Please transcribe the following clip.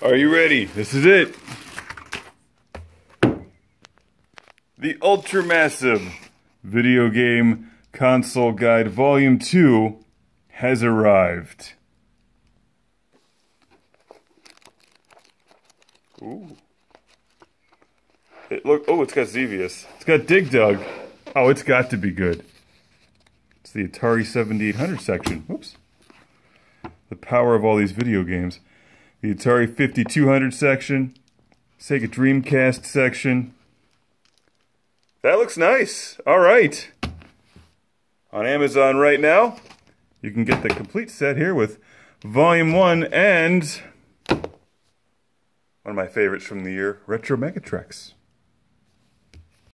Are you ready? This is it. The Ultramassive Video Game Console Guide Volume 2 has arrived. Ooh. It's got Xevious. It's got Dig Dug. Oh, it's got to be good. It's the Atari 7800 section. Oops. The power of all these video games. The Atari 5200 section. Sega Dreamcast section. That looks nice. All right. On Amazon right now, you can get the complete set here with Volume 1 and one of my favorites from the year, Retro Megatreks.